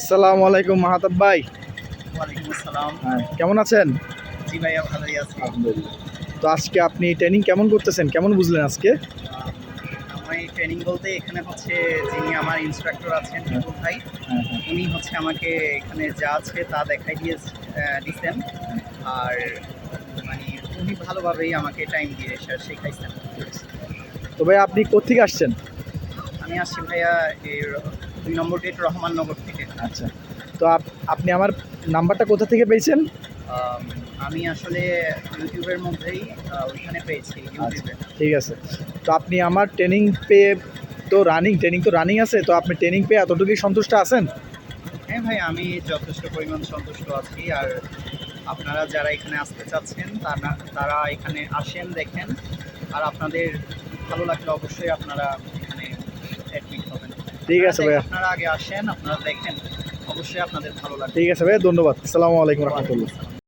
আসসালামু আলাইকুম মাহাতাব ভাই। ওয়ালাইকুম আসসালাম। হ্যাঁ, কেমন আছেন? জি ভাইয়া, ভালোই আছি। আলহামদুলিল্লাহ। তো আজকে আপনি ট্রেনিং কেমন করতেছেন? কেমন বুঝলেন আজকে? আমি ট্রেনিং বলতে এখানে হচ্ছে যিনি আমার ইন্সট্রাক্টর আছেন হ্যাঁ, বিপুল ভাই, হ্যাঁ, হ্যাঁ, উনি হচ্ছে আমাকে এখানে যা আছে তা দেখাই দিছেন। আর মানে উনি ভালোভাবেই আমাকে টাইম দিয়ে শেখাইছেন। ঠিক আছে। তো ভাই আপনি কোত্থেকে আসছেন? আমি আসছি ভাইয়া এর ২ নম্বর গেট রহমাননগর থেকে। আচ্ছা। তো আপনি আমার নাম্বারটা কোথা থেকে পেয়েছেন? আম, আমি আসলে ইউটিউবের মধ্যেই ওইখানে পেয়েছি আচ্ছা, ইউটিউবে। ঠিক আছে। তো আপনি আমার ট্রেনিং পেয়ে ট্রেনিং তো রানিং আছে। তো আপনি ট্রেনিং পেয়ে এতটুকুই সন্তুষ্ট আছেন? হ্যাঁ ভাই, আমি যথেষ্ট পরিমাণ সন্তুষ্ট আছি। আর আপনারা যারা এখানে আসতে চাচ্ছেন তারা এখানে আসেন, দেখেন। আর আপনাদের ভালো লাগলে অবশ্যই আপনারা এখানে অ্যাডমিট হবেন। ঠিক আছে ভাইয়া। আপনারা আগে আসেন, আপনারা দেখেন, অবশ্যই আপনাদের ভালো লাগবে। ঠিক আছে ভাইয়া, ধন্যবাদ। আসসালামু আলাইকুম রহমতুল্লাহ।